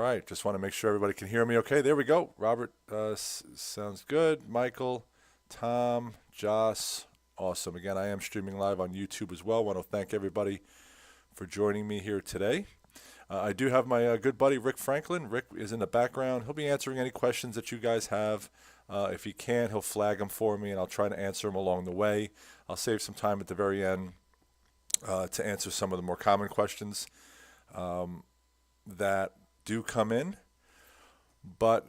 right, just want to make sure everybody can hear me okay. There we go. Robert, sounds good. Michael, Tom, Joss, awesome. Again, I am streaming live on YouTube as well. Want to thank everybody for joining me here today. I do have my good buddy Rick Franklin. Rick is in the background. He'll be answering any questions that you guys have. If he can, he'll flag them for me, and I'll try to answer them along the way. I'll save some time at the very end to answer some of the more common questions that do come in. But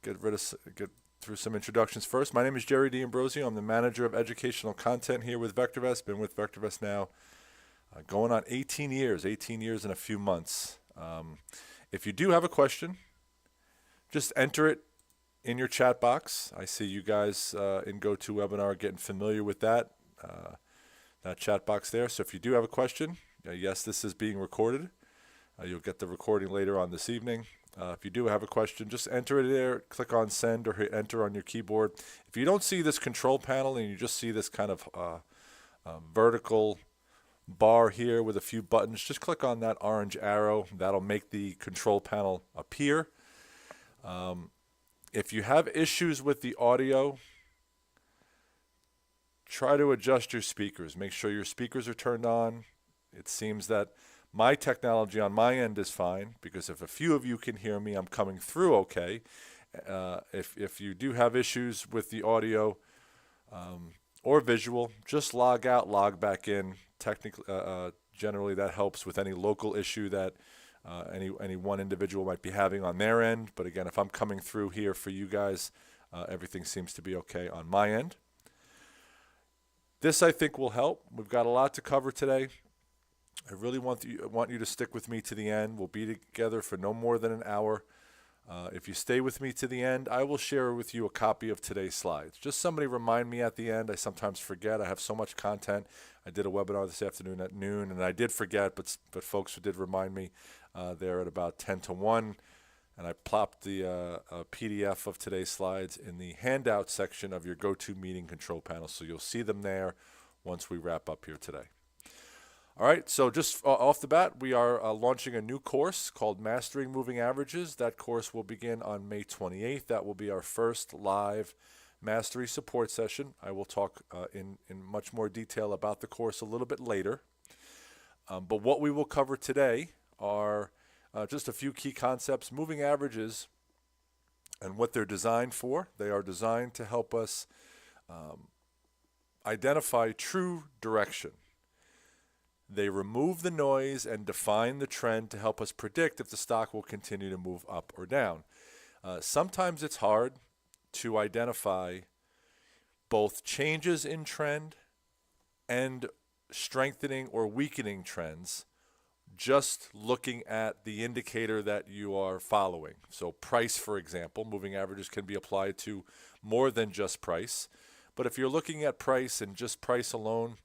let's get through some introductions first. My name is Jerry D'Ambrosio. I'm the manager of educational content here with VectorVest. Been with VectorVest now going on 18 years and a few months. If you do have a question, just enter it in your chat box. I see you guys in GoToWebinar getting familiar with that chat box there. So if you do have a question, yes, this is being recorded. You'll get the recording later on this evening. If you do have a question, just enter it there, click on send or hit enter on your keyboard. If you don't see this control panel and you just see this kind of vertical bar here with a few buttons, just click on that orange arrow. That'll make the control panel appear. If you have issues with the audio, try to adjust your speakers. Make sure your speakers are turned on. It seems that my technology on my end is fine, because if a few of you can hear me, I'm coming through okay. If you do have issues with the audio or visual, just log out, log back in. Technically, generally that helps with any local issue that any one individual might be having on their end. But again, if I'm coming through here for you guys, everything seems to be okay on my end. This, I think, will help. We've got a lot to cover today. I really want you to stick with me to the end. We'll be together for no more than an hour. If you stay with me to the end, I will share with you a copy of today's slides. Just somebody remind me at the end. I sometimes forget. I have so much content. I did a webinar this afternoon at noon, and I did forget, but folks did remind me there at about 10 to 1. And I plopped the PDF of today's slides in the handout section of your GoToMeeting control panel. So you'll see them there once we wrap up here today. All right, so just off the bat, we are launching a new course called Mastering Moving Averages. That course will begin on May 28th. That will be our first live mastery support session. I will talk in much more detail about the course a little bit later. But what we will cover today are just a few key concepts. Moving averages and what they're designed for. They are designed to help us identify true direction. They remove the noise and define the trend to help us predict if the stock will continue to move up or down. Sometimes it's hard to identify both changes in trend and strengthening or weakening trends just looking at the indicator that you are following. So price, for example, moving averages can be applied to more than just price. But if you're looking at price and just price alone,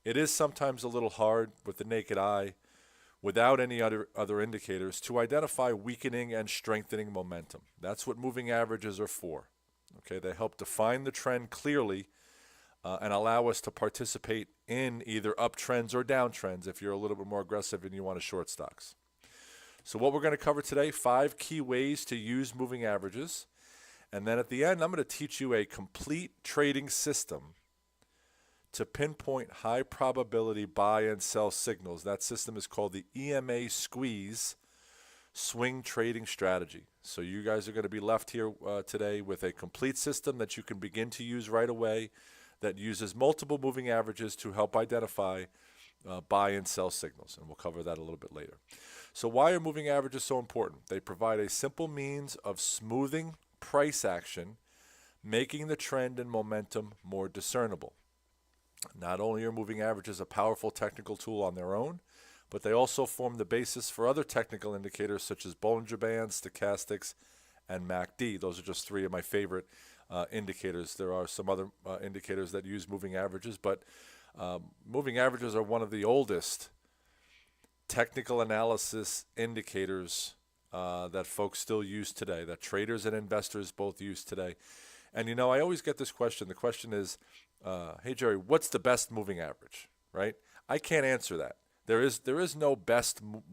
it is sometimes a little hard with the naked eye, without any other indicators, to identify weakening and strengthening momentum. That's what moving averages are for. Okay, they help define the trend clearly and allow us to participate in either uptrends or downtrends if you're a little bit more aggressive and you want to short stocks. So what we're going to cover today, 5 key ways to use moving averages. And then at the end, I'm going to teach you a complete trading system to pinpoint high probability buy and sell signals. That system is called the EMA Squeeze Swing Trading Strategy. So you guys are going to be left here today with a complete system that you can begin to use right away that uses multiple moving averages to help identify buy and sell signals. And we'll cover that a little bit later. So why are moving averages so important? They provide a simple means of smoothing price action, making the trend and momentum more discernible. Not only are moving averages a powerful technical tool on their own, but they also form the basis for other technical indicators such as Bollinger Bands, stochastics, and MACD. Those are just 3 of my favorite indicators. There are some other indicators that use moving averages, but moving averages are one of the oldest technical analysis indicators that folks still use today, that traders and investors both use today. And you know, I always get this question. The question is, hey Jerry, what's the best moving average, right? I can't answer that. There is no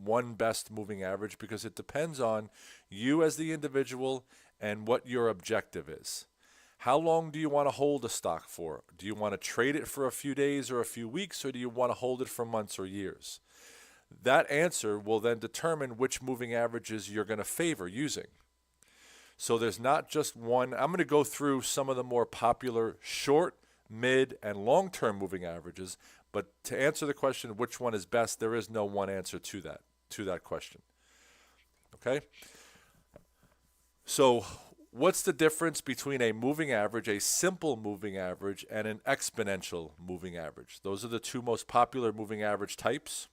one best moving average, because it depends on you as the individual and what your objective is. How long do you want to hold a stock for? Do you want to trade it for a few days or a few weeks, or do you want to hold it for months or years? That answer will then determine which moving averages you're going to favor using. So there's not just one. I'm going to go through some of the more popular short, mid, and long-term moving averages, but to answer the question which one is best, there is no one answer to that question. Okay? So what's the difference between a moving average, a simple moving average, and an exponential moving average? Those are the two most popular moving average types.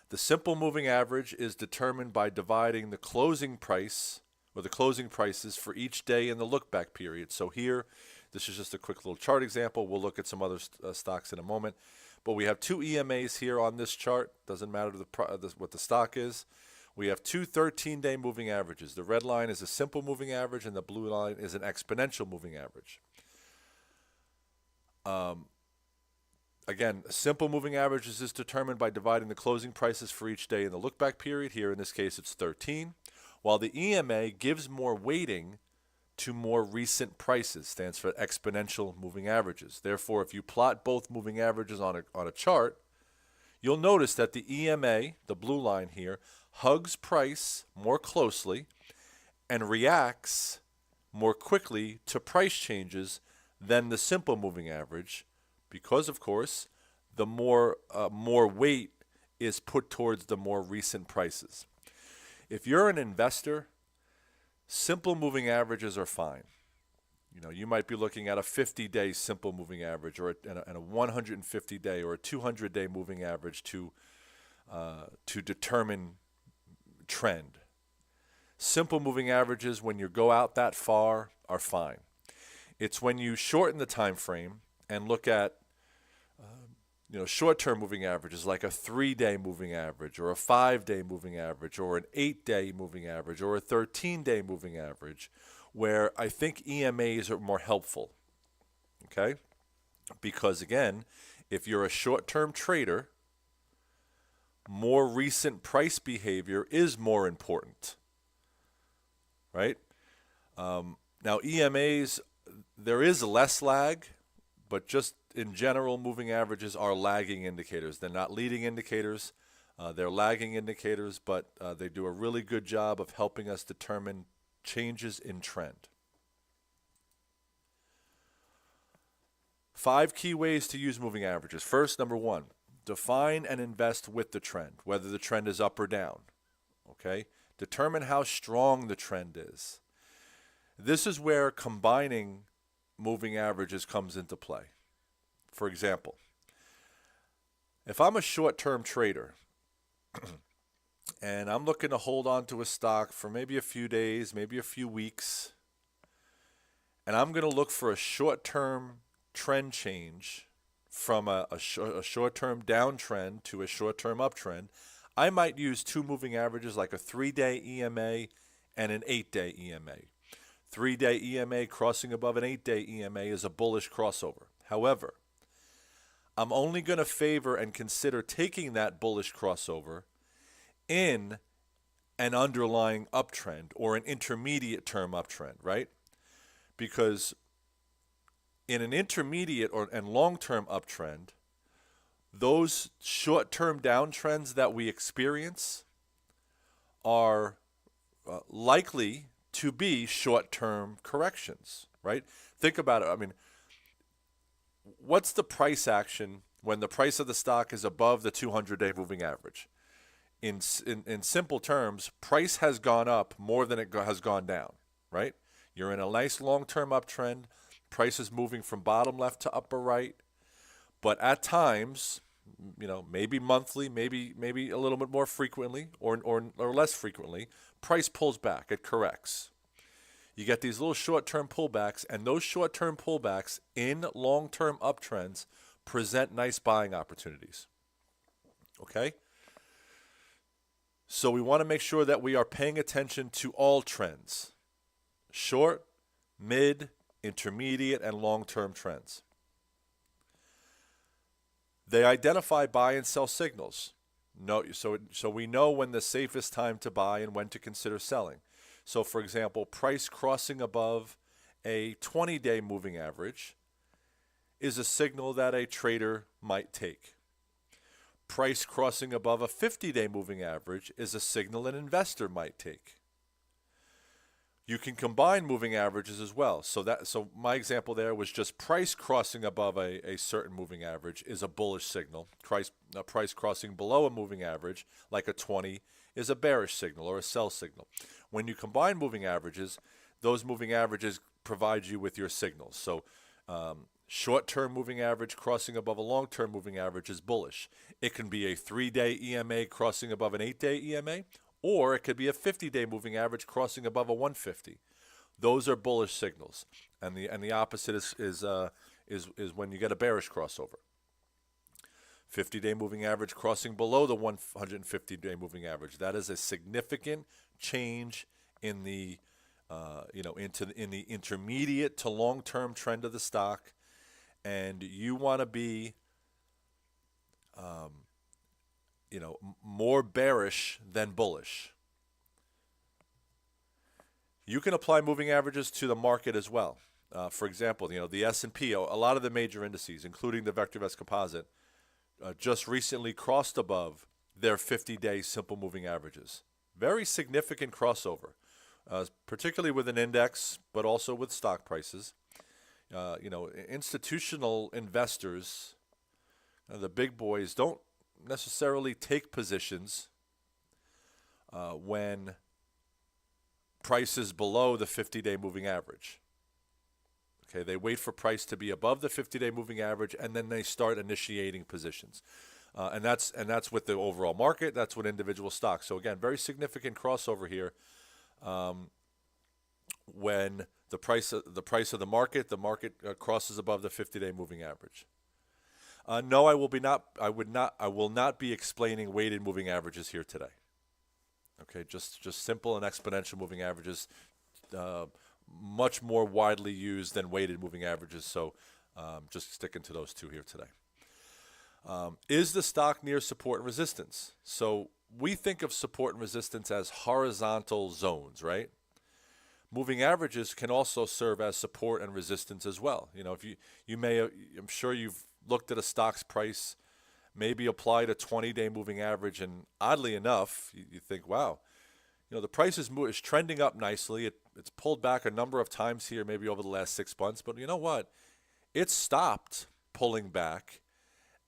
The simple moving average is determined by dividing the closing price or the closing prices for each day in the look-back period. So here, this is just a quick little chart example. We'll look at some other stocks in a moment. But we have two EMAs here on this chart. Doesn't matter what the stock is. We have two 13-day moving averages. The red line is a simple moving average, and the blue line is an exponential moving average. Again, simple moving averages is determined by dividing the closing prices for each day in the look-back period. Here, in this case, it's 13. While the EMA gives more weighting to more recent prices, stands for exponential moving averages. Therefore, if you plot both moving averages on a chart, you'll notice that the EMA, the blue line here, hugs price more closely and reacts more quickly to price changes than the simple moving average, because, of course, the more weight is put towards the more recent prices. If you're an investor, simple moving averages are fine. You know, you might be looking at a 50-day simple moving average, or a 150-day or a 200-day moving average to determine trend. Simple moving averages, when you go out that far, are fine. It's when you shorten the time frame and look at short-term moving averages, like a 3-day moving average, or a 5-day moving average, or an 8-day moving average, or a 13-day moving average, where I think EMAs are more helpful. Okay? Because again, if you're a short-term trader, more recent price behavior is more important. Right? Now, EMAs, there is less lag, but just in general, moving averages are lagging indicators. They're not leading indicators. They're lagging indicators, but they do a really good job of helping us determine changes in trend. 5 key ways to use moving averages. First, number 1, define and invest with the trend, whether the trend is up or down. Okay? Determine how strong the trend is. This is where combining moving averages comes into play. For example, if I'm a short-term trader and I'm looking to hold on to a stock for maybe a few days, maybe a few weeks, and I'm going to look for a short-term trend change from a short-term downtrend to a short-term uptrend, I might use 2 moving averages, like a 3-day EMA and an 8-day EMA. 3-day EMA crossing above an 8-day EMA is a bullish crossover. However, I'm only going to favor and consider taking that bullish crossover in an underlying uptrend or an intermediate term uptrend, right? Because in an intermediate and long-term uptrend, those short-term downtrends that we experience are likely to be short-term corrections, right? Think about it. I mean, what's the price action when the price of the stock is above the 200-day moving average? In simple terms, price has gone up more than it has gone down, right? You're in a nice long-term uptrend. Price is moving from bottom left to upper right. But at times, maybe monthly, maybe a little bit more frequently or less frequently, price pulls back. It corrects. You get these little short-term pullbacks, and those short-term pullbacks in long-term uptrends present nice buying opportunities. Okay? So we want to make sure that we are paying attention to all trends: short, mid, intermediate, and long-term trends. They identify buy and sell signals. No, so we know when the safest time to buy and when to consider selling. So for example, price crossing above a 20-day moving average is a signal that a trader might take. Price crossing above a 50-day moving average is a signal an investor might take. You can combine moving averages as well. So my example there was just price crossing above a certain moving average is a bullish signal. Price crossing below a moving average, like a 20, is a bearish signal or a sell signal. When you combine moving averages, those moving averages provide you with your signals. So short-term moving average crossing above a long-term moving average is bullish. It can be a 3-day EMA crossing above an 8-day EMA, or it could be a 50-day moving average crossing above a 150. Those are bullish signals, and the opposite is when you get a bearish crossover. 50-day moving average crossing below the 150-day moving average. That is a significant change in the in the intermediate to long-term trend of the stock, and you want to be more bearish than bullish. You can apply moving averages to the market as well. For example, the S&P, a lot of the major indices, including the VectorVest composite, just recently crossed above their 50-day simple moving averages. Very significant crossover, particularly with an index, but also with stock prices. Institutional investors, the big boys, don't necessarily take positions when price is below the 50-day moving average. Okay, they wait for price to be above the 50-day moving average, and then they start initiating positions. And that's with the overall market. That's with individual stocks. So again, very significant crossover here. When the price of the market crosses above the 50-day moving average. No, I will not be explaining weighted moving averages here today. Okay, just simple and exponential moving averages, much more widely used than weighted moving averages. So, just sticking to those two here today. Is the stock near support and resistance? So we think of support and resistance as horizontal zones, right? Moving averages can also serve as support and resistance as well. If I'm sure you've looked at a stock's price, maybe applied a 20-day moving average, and oddly enough, you think, wow, the price is trending up nicely. It's pulled back a number of times here, maybe over the last 6 months, but you know what? It stopped pulling back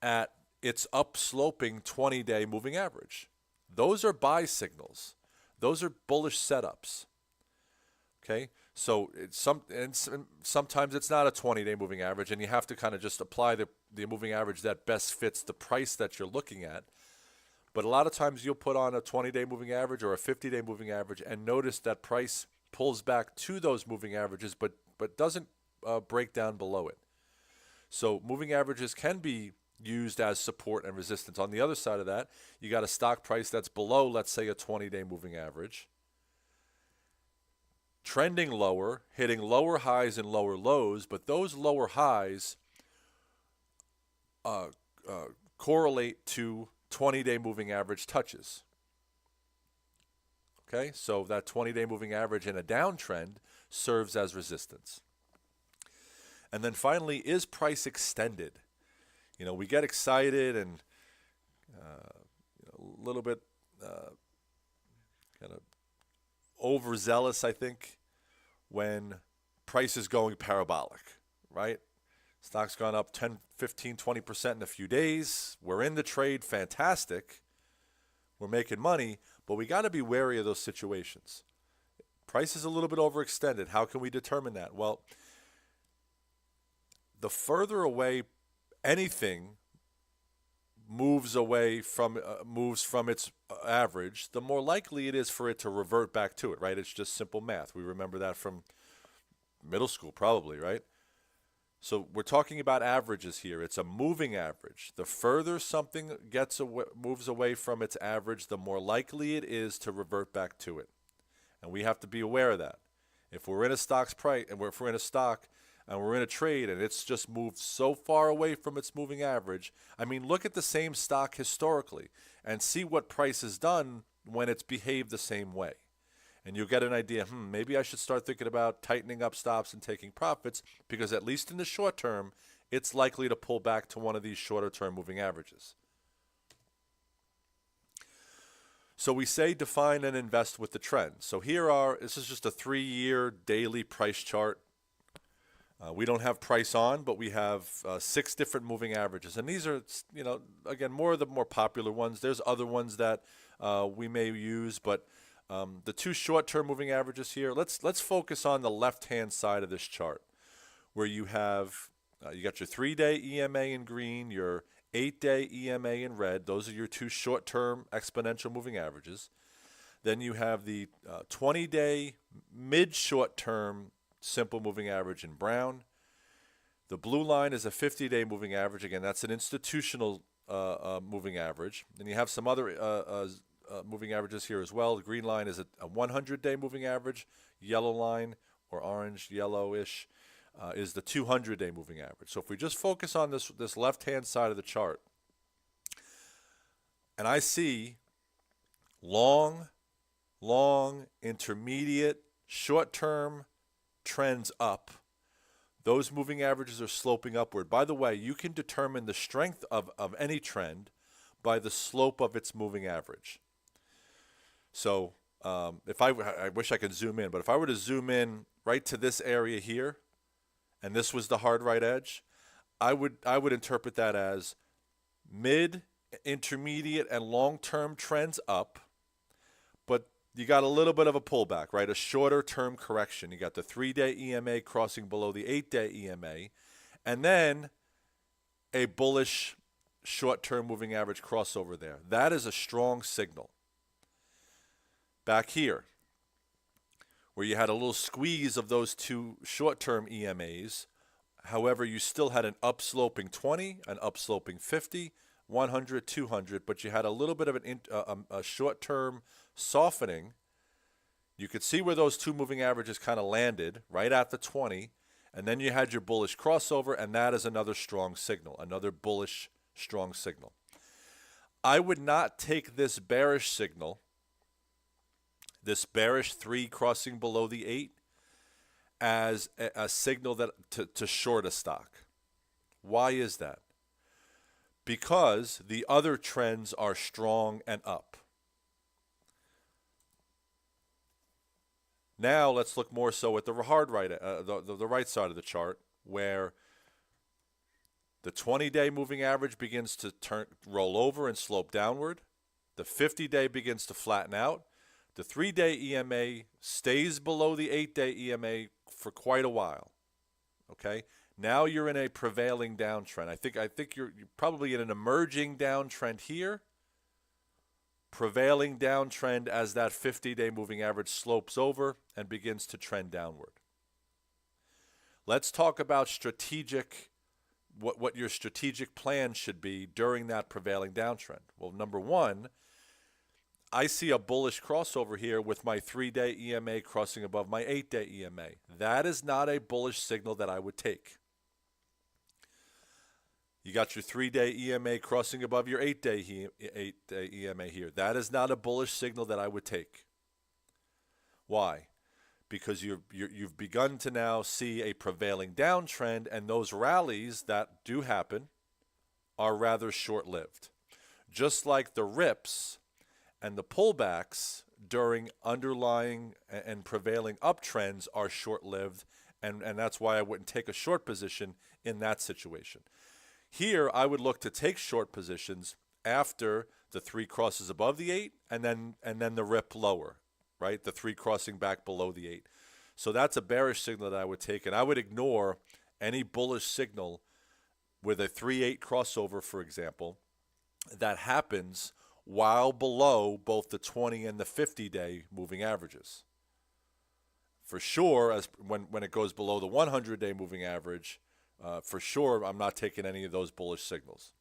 at its upsloping 20-day moving average. Those are buy signals. Those are bullish setups. Okay, so sometimes it's not a 20-day moving average, and you have to kind of just apply the moving average that best fits the price that you're looking at. But a lot of times you'll put on a 20-day moving average or a 50-day moving average and notice that price pulls back to those moving averages, but doesn't break down below it. So moving averages can be used as support and resistance. On the other side of that, you got a stock price that's below, let's say, a 20-day moving average, trending lower, hitting lower highs and lower lows, but those lower highs correlate to 20-day moving average touches. Okay, so that 20-day moving average in a downtrend serves as resistance. And then finally, is price extended? We get excited and a little bit kind of overzealous, I think, when price is going parabolic, right? Stock's gone up 10, 15, 20% in a few days. We're in the trade, fantastic. We're making money, but we got to be wary of those situations. Price is a little bit overextended. How can we determine that? Well, the further away anything moves from its average, the more likely it is for it to revert back to it, right? It's just simple math. We remember that from middle school probably, right? So we're talking about averages here. It's a moving average. The further something moves away from its average, the more likely it is to revert back to it. And we have to be aware of that. If we're in a stock's price, and if we're in a stock and we're in a trade and it's just moved so far away from its moving average. I mean, look at the same stock historically and see what price has done when it's behaved the same way. And you'll get an idea, maybe I should start thinking about tightening up stops and taking profits, because at least in the short term, it's likely to pull back to one of these shorter term moving averages. So we say define and invest with the trend. So this is just a 3-year daily price chart. We don't have price on, but we have 6 different moving averages. And these are, again, more of the more popular ones. There's other ones that we may use, but the 2 short-term moving averages here, let's focus on the left-hand side of this chart, where you have, you got your 3-day EMA in green, your 8-day EMA in red. Those are your 2 short-term exponential moving averages. Then you have the 20-day mid-short-term simple moving average in brown. The blue line is a 50-day moving average. Again, that's an institutional moving average. Then you have some other moving averages here as well. The green line is a 100-day moving average. Yellow line, or orange, yellowish, is the 200-day moving average. So if we just focus on this left-hand side of the chart, and I see long, intermediate, short-term trends up, those moving averages are sloping upward. By the way, you can determine the strength of any trend by the slope of its moving average. So if I wish I could zoom in, but if I were to zoom in right to this area here, and this was the hard right edge, I would interpret that as mid, intermediate, and long-term trends up, but you got a little bit of a pullback, right? A shorter term correction. You got the 3-day EMA crossing below the 8-day EMA, and then a bullish short-term moving average crossover there. That is a strong signal. Back here, where you had a little squeeze of those 2 short-term EMAs, however, you still had an upsloping 20, an upsloping 50, 100, 200, but you had a little bit of a short-term softening. You could see where those 2 moving averages kind of landed, right at the 20, and then you had your bullish crossover, and that is another strong signal, another bullish strong signal. I would not take this bearish signal, this bearish 3 crossing below the 8, as a signal that to short a stock. Why is that? Because the other trends are strong and up. Now let's look more so at the hard right, the right side of the chart, where the 20-day moving average begins to roll over and slope downward. The 50-day begins to flatten out. The 3-day EMA stays below the 8-day EMA for quite a while. Okay? Now you're in a prevailing downtrend. I think you're probably in an emerging downtrend here. Prevailing downtrend as that 50-day moving average slopes over and begins to trend downward. Let's talk about what your strategic plan should be during that prevailing downtrend. Well, number one, I see a bullish crossover here with my 3-day EMA crossing above my 8-day EMA. That is not a bullish signal that I would take. You got your 3-day EMA crossing above your 8-day EMA here. That is not a bullish signal that I would take. Why? Because you've begun to now see a prevailing downtrend, and those rallies that do happen are rather short-lived. Just like the rips and the pullbacks during underlying and prevailing uptrends are short-lived, and that's why I wouldn't take a short position in that situation. Here, I would look to take short positions after the 3 crosses above the 8, and then the rip lower, right? The 3 crossing back below the 8. So that's a bearish signal that I would take, and I would ignore any bullish signal with a 3-8 crossover, for example, that happens while below both the 20 and the 50-day moving averages. For sure, when it goes below the 100-day moving average, for sure, I'm not taking any of those bullish signals.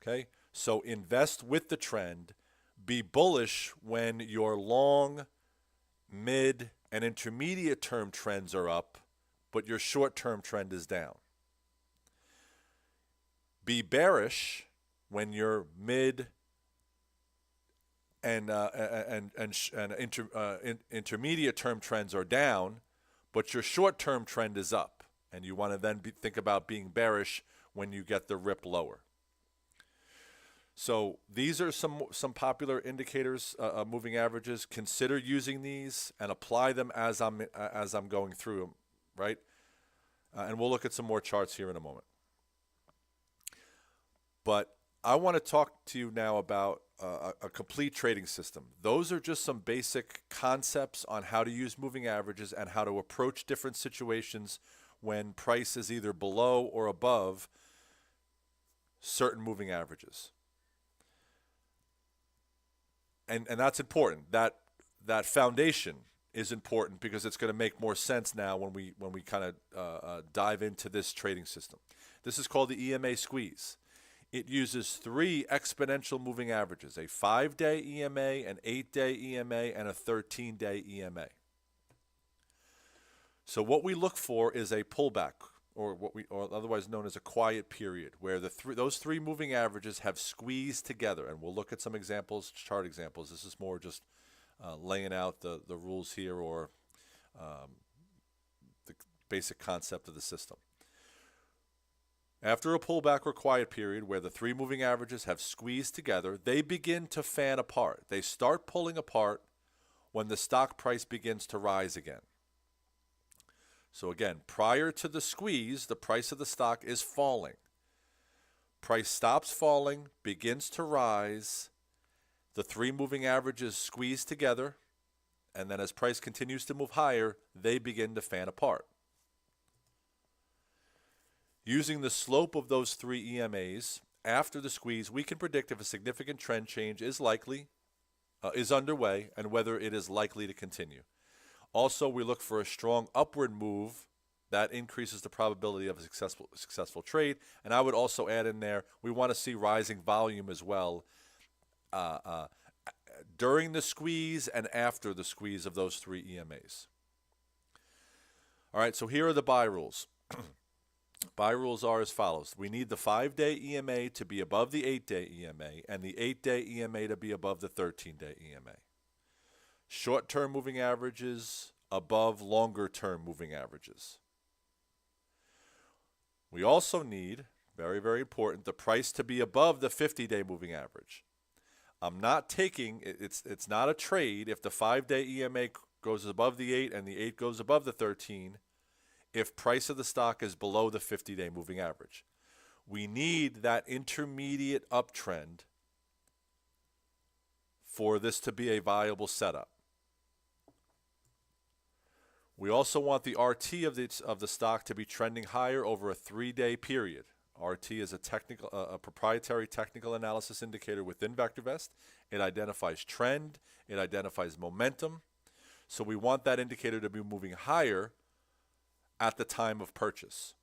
Okay, so invest with the trend. Be bullish when your long, mid, and intermediate term trends are up, but your short-term trend is down. Be bearish when your mid and intermediate term trends are down, but your short-term trend is up, and you want to then think about being bearish when you get the rip lower. So these are some popular indicators, moving averages. Consider using these and apply them as I'm going through them, right? And we'll look at some more charts here in a moment. But I want to talk to you now about a complete trading system. Those are just some basic concepts on how to use moving averages and how to approach different situations when price is either below or above certain moving averages. And that's important. That foundation is important because it's going to make more sense now when we kind of dive into this trading system. This is called the EMA squeeze. It uses 3 exponential moving averages: a 5-day EMA, an 8-day EMA, and a 13-day EMA. So what we look for is a pullback, or otherwise known as a quiet period, where those 3 moving averages have squeezed together. And we'll look at some examples, chart examples. This is more just laying out the rules here, or the basic concept of the system. After a pullback or quiet period where the 3 moving averages have squeezed together, they begin to fan apart. They start pulling apart when the stock price begins to rise again. So again, prior to the squeeze, the price of the stock is falling. Price stops falling, begins to rise. The 3 moving averages squeeze together, and then as price continues to move higher, they begin to fan apart. Using the slope of those 3 EMAs after the squeeze, we can predict if a significant trend change is underway, and whether it is likely to continue. Also, we look for a strong upward move that increases the probability of a successful trade. And I would also add in there, we want to see rising volume as well during the squeeze and after the squeeze of those 3 EMAs. All right, so here are the buy rules. Buy rules are as follows. We need the 5-day EMA to be above the 8-day EMA, and the 8-day EMA to be above the 13-day EMA. Short-term moving averages above longer-term moving averages. We also need, very, very important, the price to be above the 50-day moving average. I'm not taking, it's not a trade if the 5-day EMA goes above the 8 and the 8 goes above the 13 if price of the stock is below the 50-day moving average. We need that intermediate uptrend for this to be a viable setup. We also want the RT of the stock to be trending higher over a 3-day period. RT is a proprietary technical analysis indicator within VectorVest. It identifies trend, it identifies momentum. So we want that indicator to be moving higher at the time of purchase,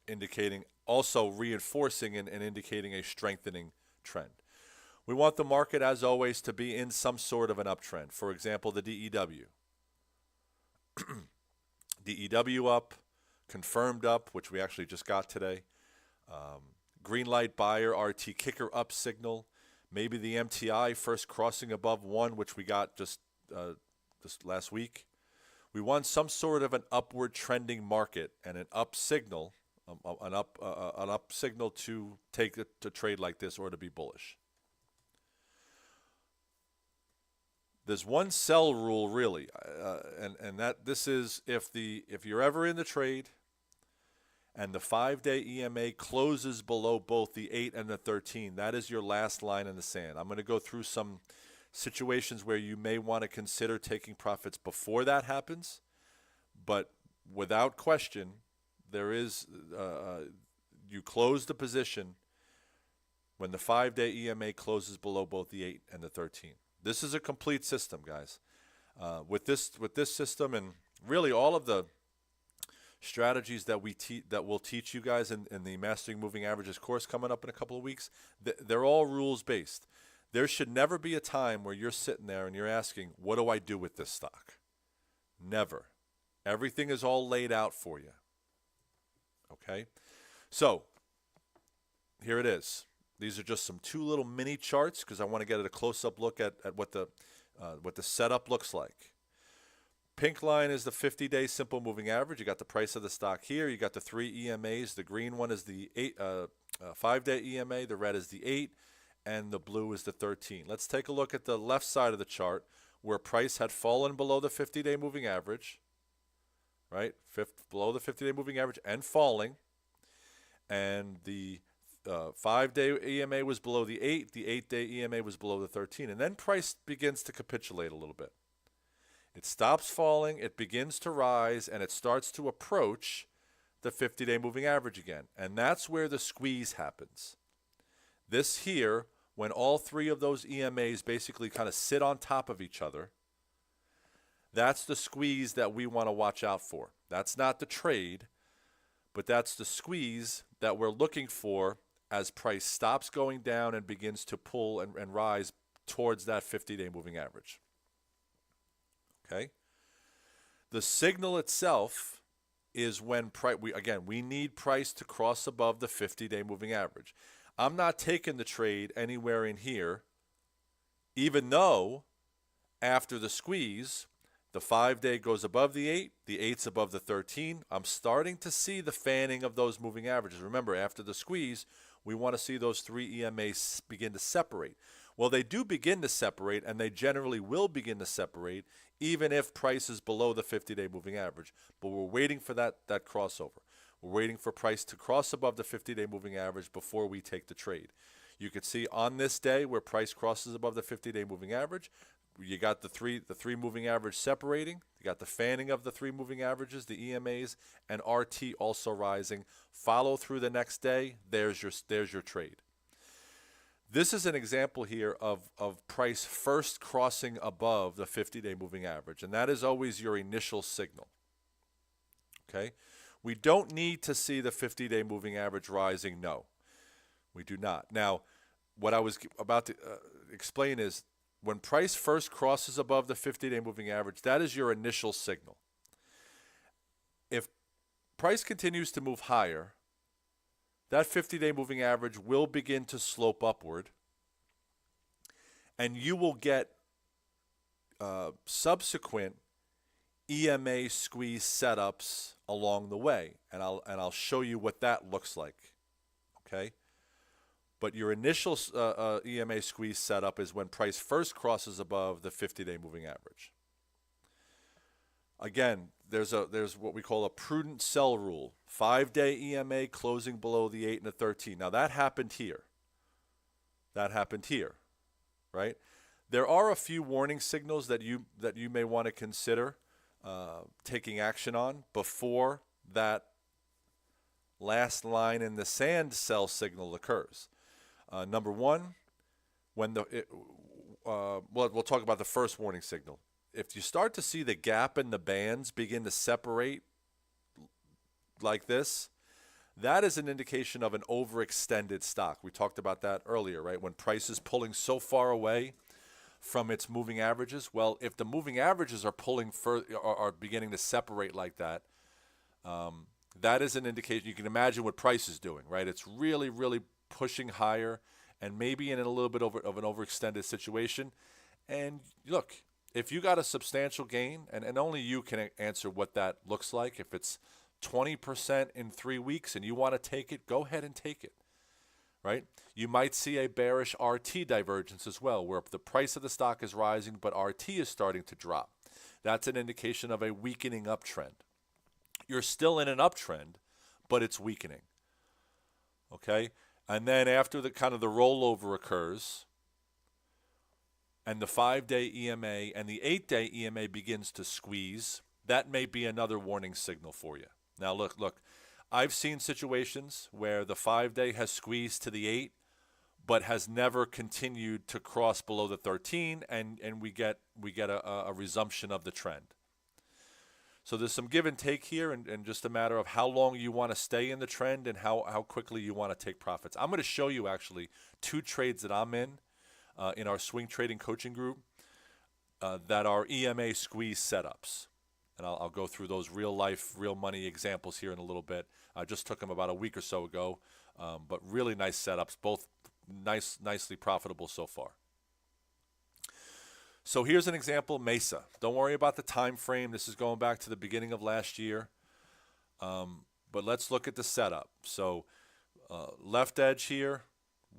indicating, also reinforcing and indicating a strengthening trend. We want the market, as always, to be in some sort of an uptrend. For example, the DEW. DEW up, confirmed up, which we actually just got today. Green light buyer, RT kicker up signal. Maybe the MTI first crossing above 1, which we got just last week. We want some sort of an upward trending market and an up signal, an up signal to take it to trade like this or to be bullish. There's one sell rule really, and that this is if you're ever in the trade and the 5-day EMA closes below both the 8 and the 13, that is your last line in the sand. I'm going to go through some situations where you may want to consider taking profits before that happens, but without question, there is you close the position when the 5-day EMA closes below both the 8 and the 13. This is a complete system, guys. With this system and really all of the strategies that we'll teach you guys in the Mastering Moving Averages course coming up in a couple of weeks, they're all rules based. There should never be a time where you're sitting there and you're asking, what do I do with this stock? Never, Everything is all laid out for you. Okay? So, here it is. These are just some two little mini charts because I want to get a close-up look at what the setup looks like. Pink line is the 50-day simple moving average. You got the price of the stock here. You got the 3 EMAs. The green one is the 5-day EMA. The red is the 8, and the blue is the 13. Let's take a look at the left side of the chart where price had fallen below the 50-day moving average, right? Below the 50-day moving average and falling, and the 5-day EMA was below the 8. The 8-day EMA was below the 13, and then price begins to capitulate a little bit. It stops falling, it begins to rise, and it starts to approach the 50-day moving average again. And that's where the squeeze happens. This here, when all three of those EMAs basically kind of sit on top of each other, that's the squeeze that we want to watch out for. That's not the trade, but that's the squeeze that we're looking for as price stops going down and begins to pull and rise towards that 50-day moving average. Okay. The signal itself is when we need price to cross above the 50-day moving average. I'm not taking the trade anywhere in here, even though after the squeeze, the 5-day goes above the 8, the 8's above the 13. I'm starting to see the fanning of those moving averages. Remember, after the squeeze, we want to see those 3 EMAs begin to separate. Well, they do begin to separate, and they generally will begin to separate even if price is below the 50-day moving average. But we're waiting for that crossover. We're waiting for price to cross above the 50-day moving average before we take the trade. You can see on this day where price crosses above the 50-day moving average, you got the three moving average separating. You got the fanning of the 3 moving averages, the EMAs, and RT also rising. Follow through the next day. There's your trade. This is an example here of price first crossing above the 50-day moving average, and that is always your initial signal. Okay? We don't need to see the 50-day moving average rising. No, we do not. Now, what I was about to explain is when price first crosses above the 50-day moving average, that is your initial signal. If price continues to move higher, that 50-day moving average will begin to slope upward, and you will get subsequent EMA squeeze setups along the way, and I'll show you what that looks like. Okay, but your initial EMA squeeze setup is when price first crosses above the 50-day moving average. Again, there's what we call a prudent sell rule. 5-day EMA closing below the 8 and the 13. Now that happened here. Right? There are a few warning signals that you may want to consider taking action on before that last line in the sand sell signal occurs. Number one, when we'll talk about the first warning signal. If you start to see the gap in the bands begin to separate like this, that is an indication of an overextended stock. We talked about that earlier, right? When price is pulling so far away from its moving averages. Well, if the moving averages are pulling are beginning to separate like that, that is an indication. You can imagine what price is doing, right? It's really, really pushing higher and maybe in a little bit of an overextended situation. And look, if you got a substantial gain, and only you can answer what that looks like. If it's 20% in 3 weeks and you want to take it, go ahead and take it, right? You might see a bearish RT divergence as well, where the price of the stock is rising, but RT is starting to drop. That's an indication of a weakening uptrend. You're still in an uptrend, but it's weakening, okay? And then after the rollover occurs, and the 5-day EMA and the 8-day EMA begins to squeeze, that may be another warning signal for you. Now look, I've seen situations where the 5-day has squeezed to the 8, but has never continued to cross below the 13, and we get a resumption of the trend. So there's some give and take here, and just a matter of how long you want to stay in the trend and how quickly you want to take profits. I'm going to show you actually 2 trades that I'm in our swing trading coaching group that are EMA squeeze setups. And I'll go through those real life, real money examples here in a little bit. I just took them about a week or so ago, but really nice setups, both nicely profitable so far. So here's an example, Mesa. Don't worry about the time frame. This is going back to the beginning of last year. But let's look at the setup. So left edge here,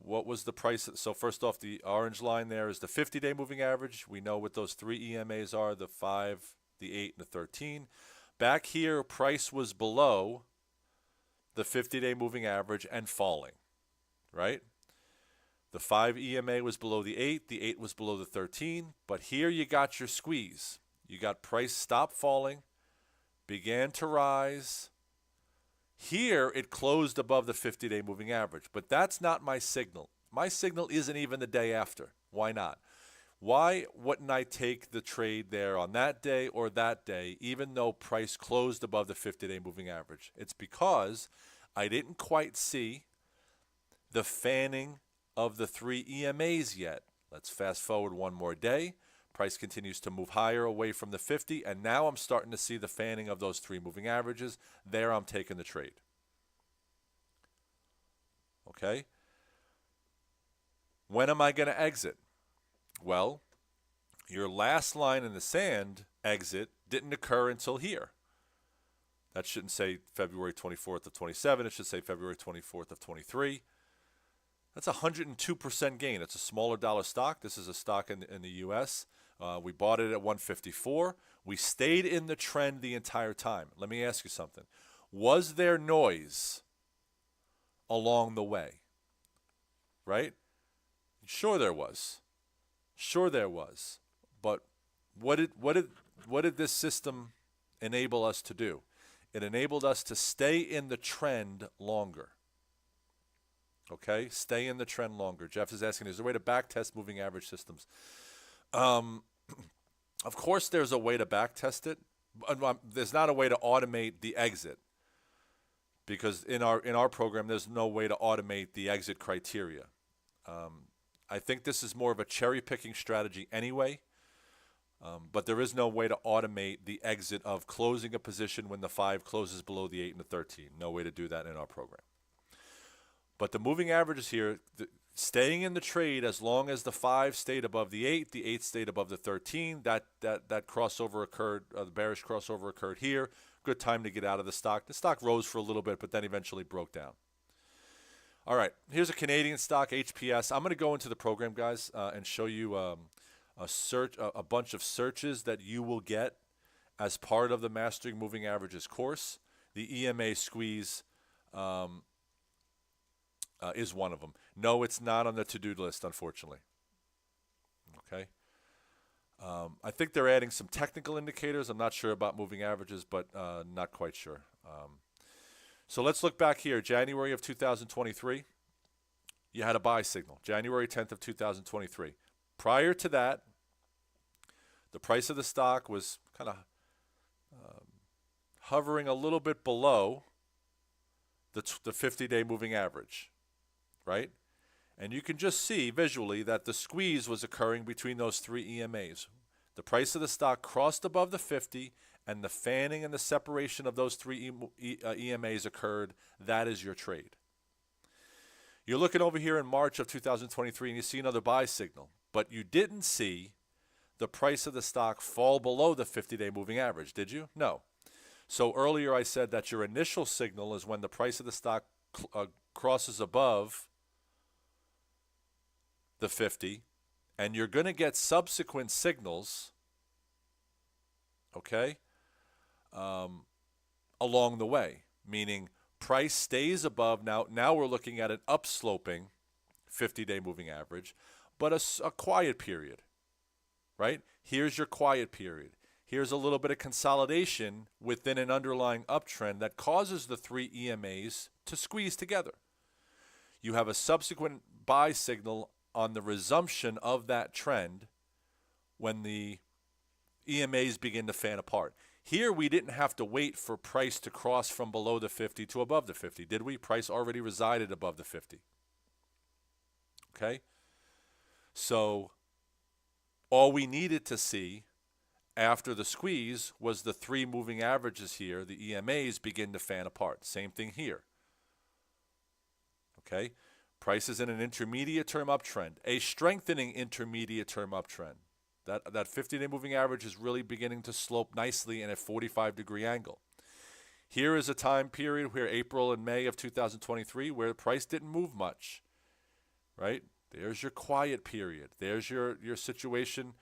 what was the price? So first off, the orange line there is the 50-day moving average. We know what those three EMAs are, the 5, the 8, and the 13. Back here, price was below the 50-day moving average and falling, right? The 5 EMA was below the 8 was below the 13, but here you got your squeeze. You got price stop falling, began to rise. Here it closed above the 50-day moving average, but that's not my signal. My signal isn't even the day after. Why not? Why wouldn't I take the trade there on that day or that day, even though price closed above the 50-day moving average? It's because I didn't quite see the fanning of the 3 EMAs yet. Let's fast forward one more day. Price continues to move higher away from the 50, and now I'm starting to see the fanning of those 3 moving averages. There I'm taking the trade. Okay? When am I going to exit? Well, your last line in the sand exit didn't occur until here. That shouldn't say February 24th of 27. It should say February 24th of 23. That's a 102% gain. It's a smaller dollar stock. This is a stock in the U.S. We bought it at 154. We stayed in the trend the entire time. Let me ask you something. Was there noise along the way? Right? Sure there was. Sure there was. But what did this system enable us to do? It enabled us to stay in the trend longer. Okay? Stay in the trend longer. Jeff is asking, is there a way to backtest moving average systems? Of course there's a way to backtest it. There's not a way to automate the exit, because in our program there's no way to automate the exit criteria. I think this is more of a cherry-picking strategy anyway, but there is no way to automate the exit of closing a position when the 5 closes below the 8 and the 13. No way to do that in our program. But the moving averages here, staying in the trade as long as the 5 stayed above the 8 stayed above the 13, that crossover occurred, the bearish crossover occurred here. Good time to get out of the stock. The stock rose for a little bit, but then eventually broke down. All right, here's a Canadian stock, HPS. I'm going to go into the program, guys, and show you a bunch of searches that you will get as part of the Mastering Moving Averages course. The EMA squeeze is one of them. No, it's not on the to-do list, unfortunately. Okay. I think they're adding some technical indicators. I'm not sure about moving averages, but not quite sure. So let's look back here. January of 2023, you had a buy signal. January 10th of 2023. Prior to that, the price of the stock was kind of hovering a little bit below the 50-day moving average, right? And you can just see visually that the squeeze was occurring between those 3 EMAs. The price of the stock crossed above the 50, and the fanning and the separation of those 3 EMAs occurred. That is your trade. You're looking over here in March of 2023, and you see another buy signal, but you didn't see the price of the stock fall below the 50-day moving average, did you? No. So earlier I said that your initial signal is when the price of the stock crosses above the 50, and you're going to get subsequent signals, okay, along the way, meaning price stays above. Now we're looking at an upsloping 50-day moving average, but a quiet period, right? Here's your quiet period. Here's a little bit of consolidation within an underlying uptrend that causes the 3 EMAs to squeeze together. You have a subsequent buy signal on the resumption of that trend when the EMAs begin to fan apart. Here we didn't have to wait for price to cross from below the 50 to above the 50, did we? Price already resided above the 50. Okay? So all we needed to see after the squeeze was the 3 moving averages here, the EMAs begin to fan apart. Same thing here. Okay? Price is in an intermediate term uptrend, a strengthening intermediate term uptrend. That 50-day moving average is really beginning to slope nicely in a 45-degree angle. Here is a time period where April and May of 2023 where the price didn't move much, right? There's your quiet period. There's your situation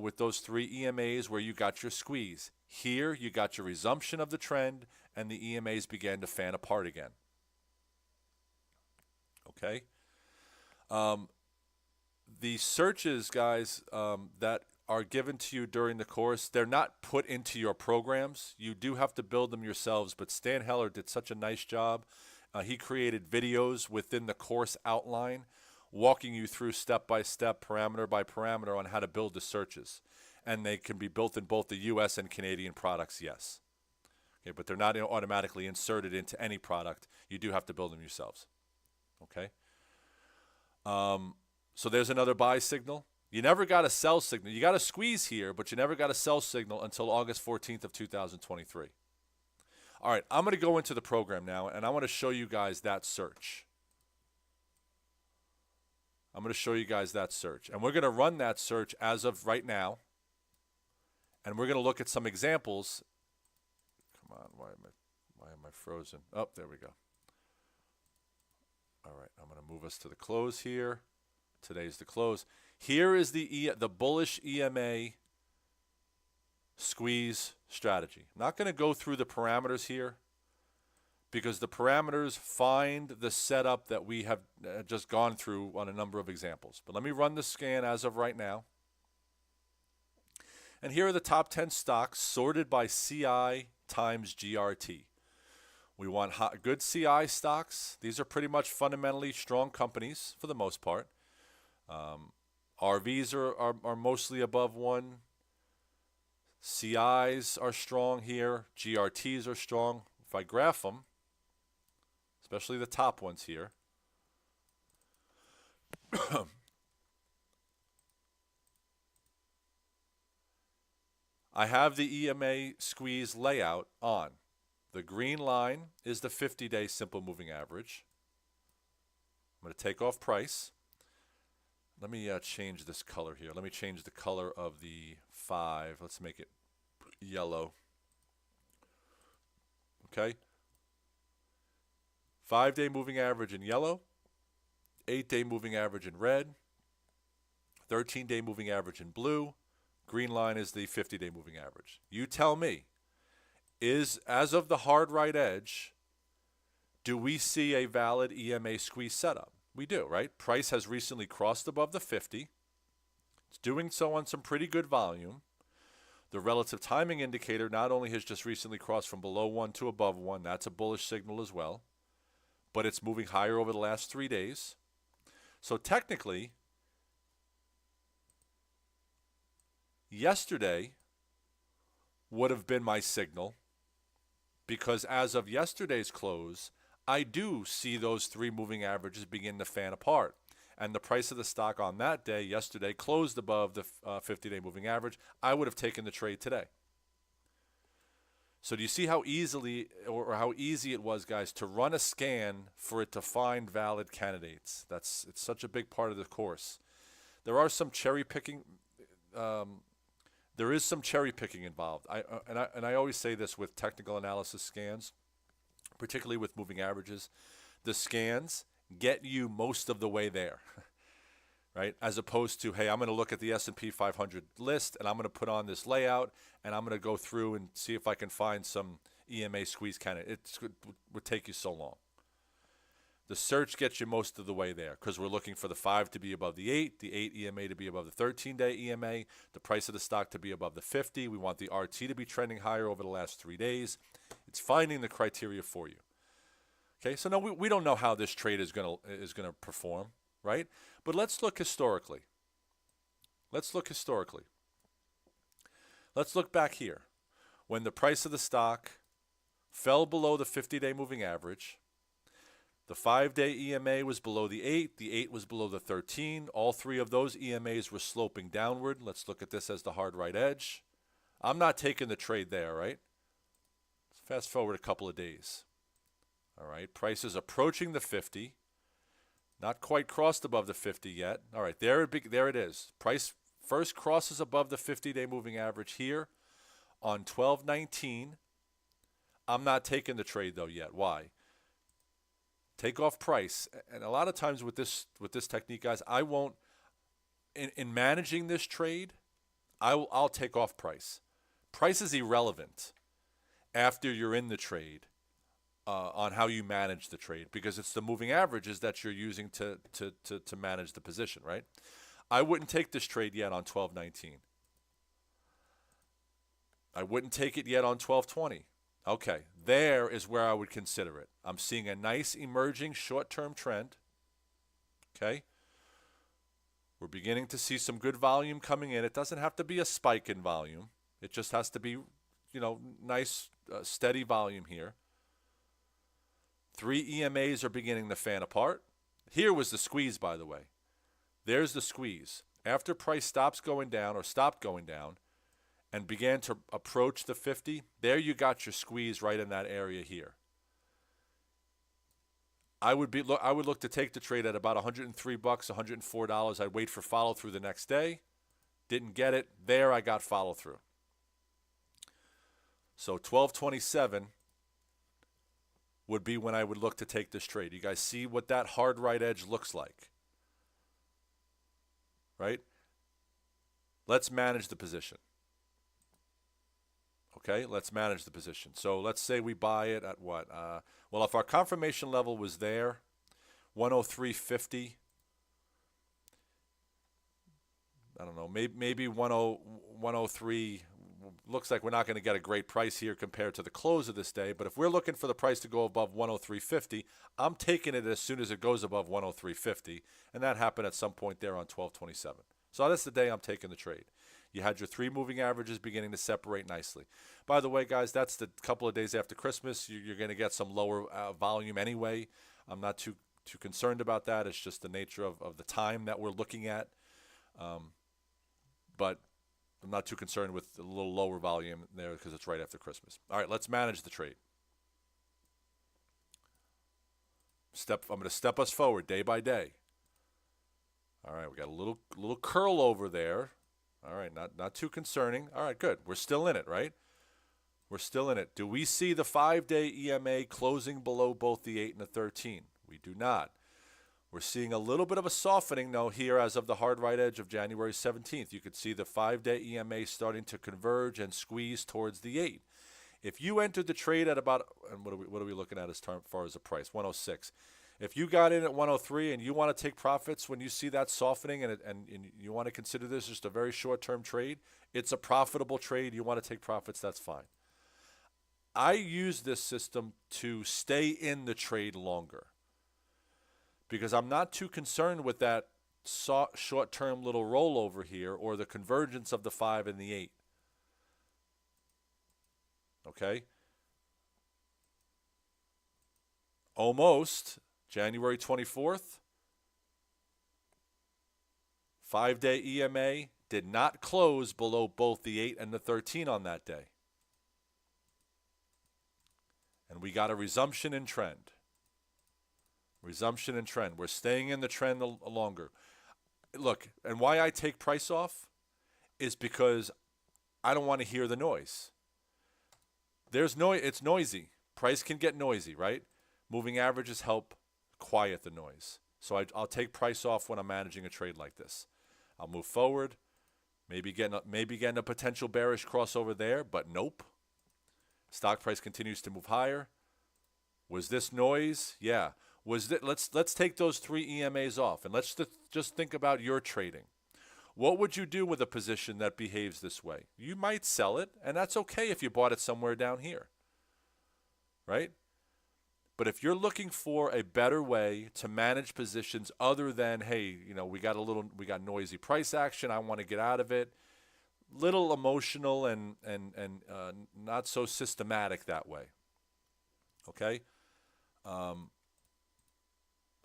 with those 3 EMAs where you got your squeeze. Here you got your resumption of the trend and the EMAs began to fan apart again. Okay? The searches, guys, that are given to you during the course, they're not put into your programs. You do have to build them yourselves, but Stan Heller did such a nice job. He created videos within the course outline walking you through step-by-step, parameter by parameter on how to build the searches. And they can be built in both the U.S. and Canadian products, yes. Okay, but they're not automatically inserted into any product. You do have to build them yourselves. Okay? So there's another buy signal. You never got a sell signal. You got a squeeze here, but you never got a sell signal until August 14th of 2023. All right, I'm going to go into the program now, and I want to show you guys that search. I'm going to show you guys that search. And we're going to run that search as of right now. And we're going to look at some examples. Come on, why am I frozen? Oh, there we go. All right, I'm going to move us to the close here. Today's the close. Here is the bullish EMA squeeze strategy. I'm not going to go through the parameters here because the parameters find the setup that we have just gone through on a number of examples. But let me run the scan as of right now. And here are the top 10 stocks sorted by CI times GRT. We want good CI stocks. These are pretty much fundamentally strong companies for the most part. RVs are mostly above 1. CIs are strong here. GRTs are strong. If I graph them, especially the top ones here, I have the EMA squeeze layout on. The green line is the 50-day simple moving average. I'm going to take off price. Let me change this color here. Let me change the color of the 5. Let's make it yellow. Okay. 5-day moving average in yellow. 8-day moving average in red. 13-day moving average in blue. Green line is the 50-day moving average. You tell me, is, as of the hard right edge, do we see a valid EMA squeeze setup? We do, right? Price has recently crossed above the 50. It's doing so on some pretty good volume. The relative timing indicator not only has just recently crossed from below 1 to above 1, that's a bullish signal as well, but it's moving higher over the last 3 days. So technically, yesterday would have been my signal because as of yesterday's close, I do see those 3 moving averages begin to fan apart. And the price of the stock on that day, yesterday, closed above the 50-day moving average. I would have taken the trade today. So do you see how easily or how easy it was, guys, to run a scan for it to find valid candidates? It's such a big part of the course. There are some cherry picking. There is some cherry picking involved. I always say this with technical analysis scans, particularly with moving averages. The scans get you most of the way there, right? As opposed to, hey, I'm going to look at the S&P 500 list and I'm going to put on this layout and I'm going to go through and see if I can find some EMA squeeze candidate. It would take you so long. The search gets you most of the way there because we're looking for the 5 to be above the 8 EMA to be above the 13-day EMA, the price of the stock to be above the 50. We want the RT to be trending higher over the last 3 days. It's finding the criteria for you. Okay, so no, we don't know how this trade is gonna perform, right? But let's look historically. Let's look back here. When the price of the stock fell below the 50-day moving average, the 5-day EMA was below the 8. The 8 was below the 13. All 3 of those EMAs were sloping downward. Let's look at this as the hard right edge. I'm not taking the trade there, right? Fast forward a couple of days. All right, price is approaching the 50. Not quite crossed above the 50 yet. All right, there it is. Price first crosses above the 50-day moving average here on 12/19. I'm not taking the trade though yet. Why? Take off price. And a lot of times with this technique, guys, I won't in managing this trade, I'll take off price. Price is irrelevant after you're in the trade on how you manage the trade, because it's the moving averages that you're using to manage the position, right? I wouldn't take this trade yet on 12/19. I wouldn't take it yet on 12/20. Okay, there is where I would consider it. I'm seeing a nice emerging short-term trend. Okay. We're beginning to see some good volume coming in. It doesn't have to be a spike in volume. It just has to be, nice, steady volume here. 3 EMAs are beginning to fan apart. Here was the squeeze, by the way. There's the squeeze. After price stopped going down and began to approach the 50, there you got your squeeze right in that area here. I would look to take the trade at about $103, $104. I'd wait for follow through the next day. Didn't get it. There I got follow through. So 12/27 would be when I would look to take this trade. You guys see what that hard right edge looks like, right? Let's manage the position. Okay, let's manage the position. So let's say we buy it at what? Well, if our confirmation level was there, 103.50, I don't know, maybe 103. Looks like we're not going to get a great price here compared to the close of this day. But if we're looking for the price to go above 103.50, I'm taking it as soon as it goes above 103.50. And that happened at some point there on 12/27. So that's the day I'm taking the trade. You had your 3 moving averages beginning to separate nicely. By the way, guys, that's the couple of days after Christmas. You're going to get some lower volume anyway. I'm not too concerned about that. It's just the nature of the time that we're looking at. But I'm not too concerned with a little lower volume there because it's right after Christmas. All right, let's manage the trade. I'm going to step us forward day by day. All right, we got a little curl over there. All right, not too concerning. All right, good. We're still in it, right? We're still in it. Do we see the 5-day EMA closing below both the 8 and the 13? We do not. We're seeing a little bit of a softening, though, here as of the hard right edge of January 17th. You could see the 5-day EMA starting to converge and squeeze towards the 8. If you entered the trade at about, and what are we looking at as far as the price? 106. If you got in at 103 and you want to take profits when you see that softening and you want to consider this just a very short-term trade, it's a profitable trade. You want to take profits, that's fine. I use this system to stay in the trade longer because I'm not too concerned with that short-term little rollover here or the convergence of the 5 and the 8. Okay? Almost January 24th, 5-day EMA did not close below both the 8 and the 13 on that day. And we got a resumption in trend. Resumption in trend. We're staying in the trend longer. Look, and why I take price off is because I don't want to hear the noise. It's noisy. Price can get noisy, right? Moving averages help quiet the noise. So I'll take price off when I'm managing a trade like this. I'll move forward, maybe getting a potential bearish crossover there, but nope. Stock price continues to move higher. Was this noise? Yeah. Let's take those 3 EMAs off and let's just think about your trading. What would you do with a position that behaves this way? You might sell it, and that's okay if you bought it somewhere down here, right? But if you're looking for a better way to manage positions other than, hey, we got noisy price action, I want to get out of it, little emotional and not so systematic that way. Okay?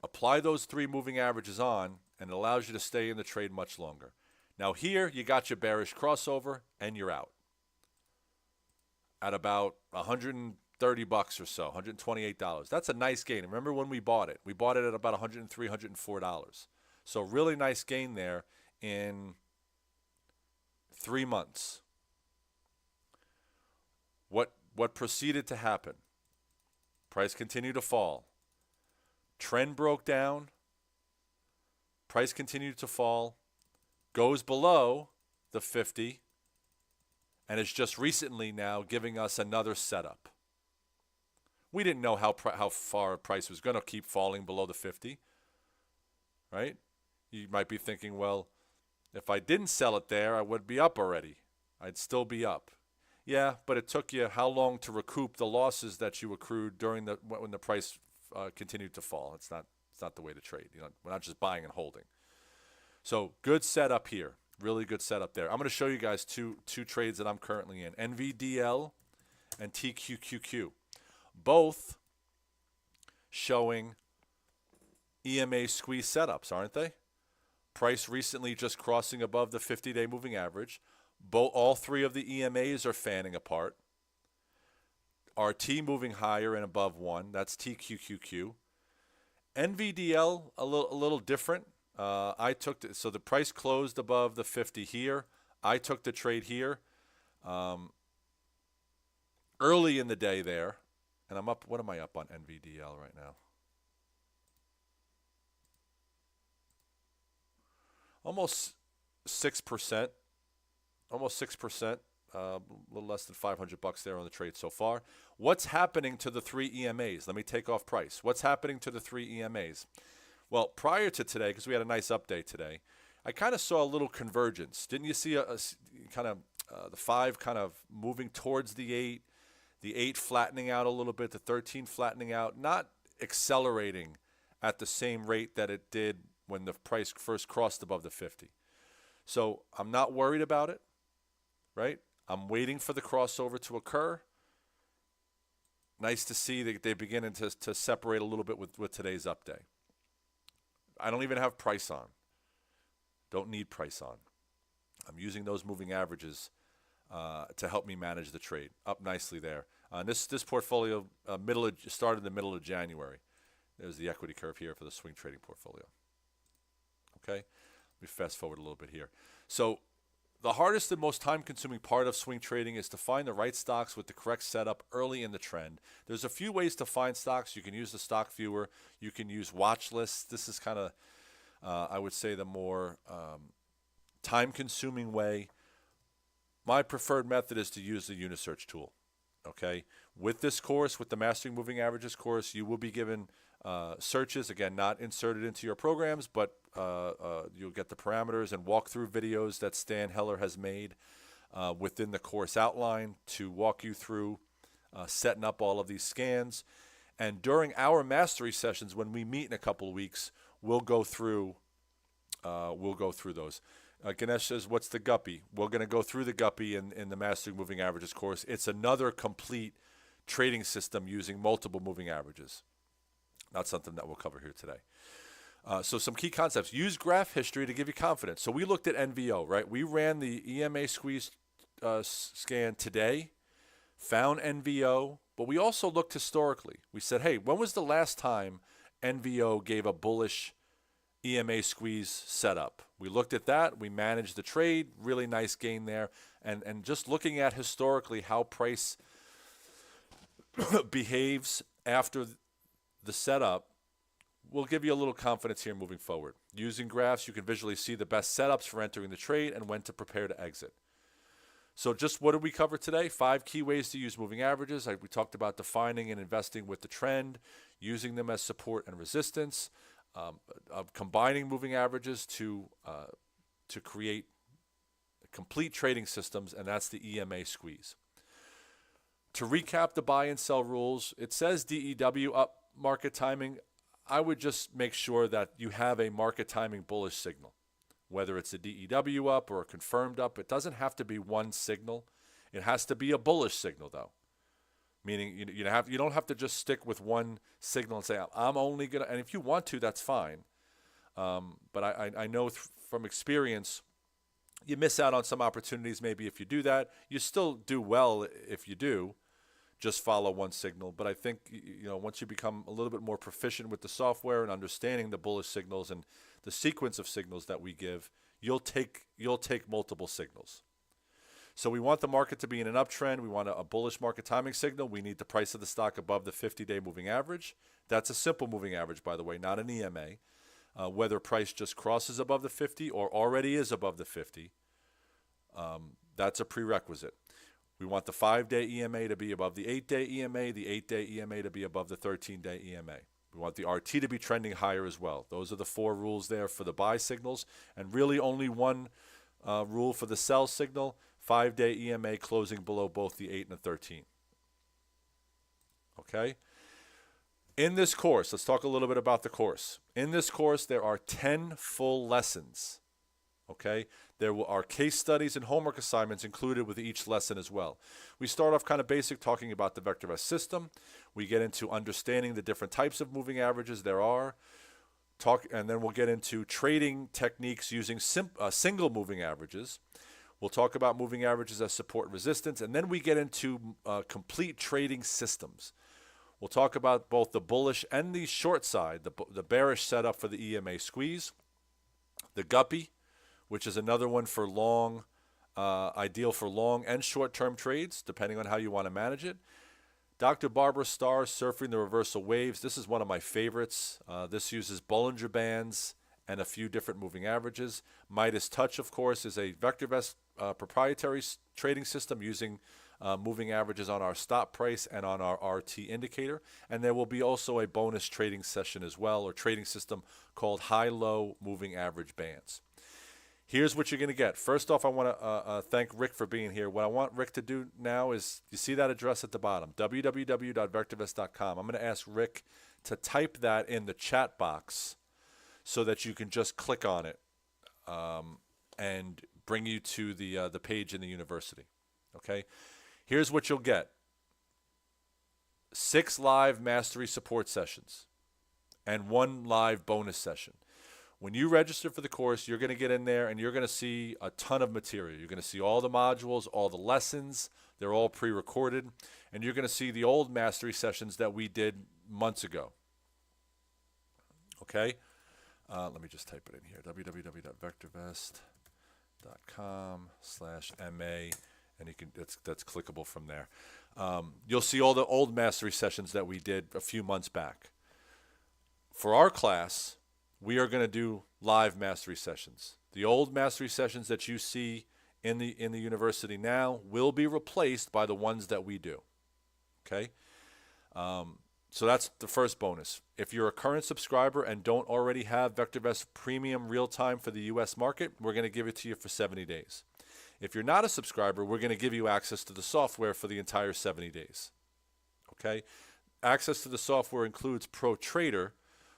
Apply those 3 moving averages on, and it allows you to stay in the trade much longer. Now here, you got your bearish crossover, and you're out. at about 130 bucks or so, $128. That's a nice gain. Remember when we bought it? We bought it at about $103, $104. So really nice gain there in 3 months. What proceeded to happen? Price continued to fall. Trend broke down. Price continued to fall. Goes below the 50. And is just recently now giving us another setup. We didn't know how far price was going to keep falling below the 50. Right? You might be thinking, well, if I didn't sell it there, I would be up already. I'd still be up. Yeah, but it took you how long to recoup the losses that you accrued during when the price continued to fall? It's not the way to trade. We're not just buying and holding. So good setup here, really good setup there. I'm going to show you guys two trades that I'm currently in: NVDL and TQQQ, both showing EMA squeeze setups, aren't they? Price recently just crossing above the 50-day moving average. All three of the EMAs are fanning apart. RT moving higher and above 1. That's TQQQ. NVDL a little different. So the price closed above the 50 here. I took the trade here early in the day there, and I'm up. What am I up on NVDL right now? Almost 6%. Almost 6%, a little less than $500 there on the trade so far. What's happening to the three EMAs? Let me take off price. What's happening to the three EMAs? Well, prior to today, because we had a nice update today, I kind of saw a little convergence. Didn't you see the 5 kind of moving towards the 8, the 8 flattening out a little bit, the 13 flattening out, not accelerating at the same rate that it did when the price first crossed above the 50. So I'm not worried about it. Right? I'm waiting for the crossover to occur. Nice to see that they're beginning to separate a little bit with today's update. I don't even have price on. Don't need price on. I'm using those moving averages to help me manage the trade. Up nicely there. This portfolio started in the middle of January. There's the equity curve here for the swing trading portfolio. Okay? Let me fast forward a little bit here. So the hardest and most time-consuming part of swing trading is to find the right stocks with the correct setup early in the trend. There's a few ways to find stocks. You can use the stock viewer. You can use watch lists. This is kind of, I would say, the more time-consuming way. My preferred method is to use the Unisearch tool. Okay, with this course, with the Mastering Moving Averages course, you will be given searches, again, not inserted into your programs, but you'll get the parameters and walkthrough videos that Stan Heller has made within the course outline to walk you through setting up all of these scans. And during our mastery sessions, when we meet in a couple of weeks, we'll go through those. Ganesh says, what's the guppy? We're going to go through the guppy in the Mastering Moving Averages course. It's another complete trading system using multiple moving averages. Not something that we'll cover here today. So some key concepts. Use graph history to give you confidence. So we looked at NVO, right? We ran the EMA squeeze scan today, found NVO, but we also looked historically. We said, hey, when was the last time NVO gave a bullish EMA squeeze setup? We looked at that. We managed the trade. Really nice gain there. And just looking at historically how price behaves after the setup will give you a little confidence here moving forward. Using graphs, you can visually see the best setups for entering the trade and when to prepare to exit. So just what did we cover today? 5 key ways to use moving averages. We talked about defining and investing with the trend, using them as support and resistance, combining moving averages to create complete trading systems, and that's the EMA squeeze. To recap the buy and sell rules, it says DEW up market timing. I would just make sure that you have a market timing bullish signal, whether it's a DEW up or a confirmed up. It doesn't have to be one signal. It has to be a bullish signal, though. Meaning you don't have to just stick with one signal and say, I'm only going to, and if you want to, that's fine. But I know from experience, You miss out on some opportunities maybe if you do that. You still do well if you do. Just follow one signal. But I think, once you become a little bit more proficient with the software and understanding the bullish signals and the sequence of signals that we give, you'll take multiple signals. So we want the market to be in an uptrend. We want a bullish market timing signal. We need the price of the stock above the 50-day moving average. That's a simple moving average, by the way, not an EMA. Whether price just crosses above the 50 or already is above the 50, that's a prerequisite. We want the 5-day EMA to be above the 8-day EMA, the 8-day EMA to be above the 13-day EMA. We want the RT to be trending higher as well. Those are the 4 rules there for the buy signals, and really only one rule for the sell signal, 5-day EMA closing below both the 8 and the 13. Okay? In this course, let's talk a little bit about the course. In this course, there are 10 full lessons. Okay? There are case studies and homework assignments included with each lesson as well. We start off kind of basic, talking about the VectorVest system. We get into understanding the different types of moving averages there are. And then we'll get into trading techniques using single moving averages. We'll talk about moving averages as support and resistance. And then we get into complete trading systems. We'll talk about both the bullish and the short side, the bearish setup for the EMA squeeze, the guppy, which is another one for long, ideal for long and short-term trades, depending on how you want to manage it. Dr. Barbara Starr, surfing the reversal waves. This is one of my favorites. This uses Bollinger Bands and a few different moving averages. Midas Touch, of course, is a VectorVest proprietary trading system using moving averages on our stop price and on our RT indicator. And there will be also a bonus trading session as well, or trading system called high-low moving average bands. Here's what you're going to get. First off, I want to thank Rick for being here. What I want Rick to do now is, you see that address at the bottom, www.vectorvest.com. I'm going to ask Rick to type that in the chat box so that you can just click on it and bring you to the page in the university. Okay? Here's what you'll get. 6 live mastery support sessions and 1 live bonus session. When you register for the course, you're going to get in there and you're going to see a ton of material. You're going to see all the modules, all the lessons. They're all pre-recorded. And you're going to see the old mastery sessions that we did months ago. Okay? Let me just type it in here. www.vectorvest.com/MA. And you can that's clickable from there. You'll see all the old mastery sessions that we did a few months back. For our class, we are going to do live mastery sessions. The old mastery sessions that you see in the university now will be replaced by the ones that we do. Okay? So that's the first bonus. If you're a current subscriber and don't already have VectorVest Premium Real-Time for the U.S. market, we're going to give it to you for 70 days. If you're not a subscriber, we're going to give you access to the software for the entire 70 days. Okay? Access to the software includes Pro Trader,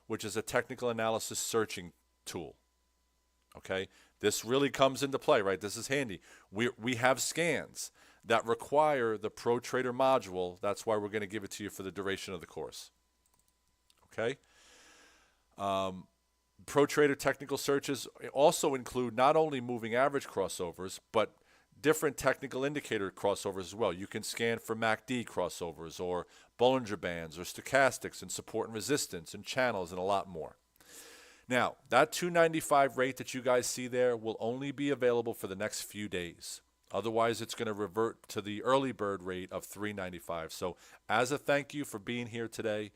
which is a technical analysis searching tool. Okay? This really comes into play, right? This is handy. We have scans that require the Pro Trader module. That's why we're going to give it to you for the duration of the course. Okay? Pro Trader technical searches also include not only moving average crossovers, but different technical indicator crossovers as well. You can scan for MACD crossovers or Bollinger Bands or stochastics and support and resistance and channels and a lot more. Now, that $295 rate that you guys see there will only be available for the next few days. Otherwise, it's going to revert to the early bird rate of $395. So as a thank you for being here today,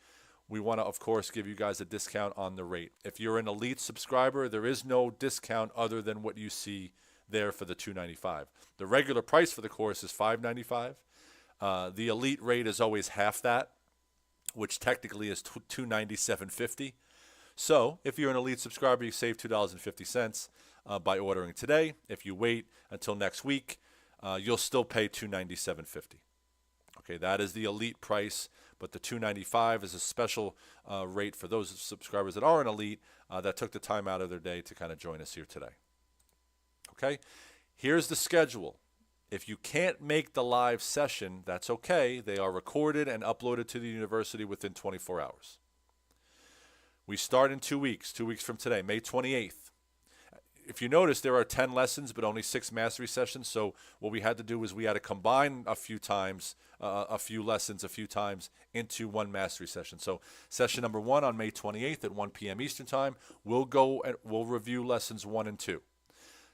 we want to, of course, give you guys a discount on the rate. If you're an elite subscriber, there is no discount other than what you see there for the $295. The regular price for the course is $595. The elite rate is always half that, which technically is $297.50. So if you're an elite subscriber, you save $2.50 by ordering today. If you wait until next week, you'll still pay $297.50. Okay, that is the elite price, but the $295 is a special rate for those subscribers that are an elite that took the time out of their day to kind of join us here today. Okay, here's the schedule. If you can't make the live session, that's okay. They are recorded and uploaded to the university within 24 hours. We start in 2 weeks from today, May 28th. if you notice, there are 10 lessons, but only 6 mastery sessions. So what we had to do was we had to combine a few times, a few lessons, a few times into one mastery session. So session number 1 on May 28th at 1 p.m. Eastern Time, we'll review lessons 1 and 2.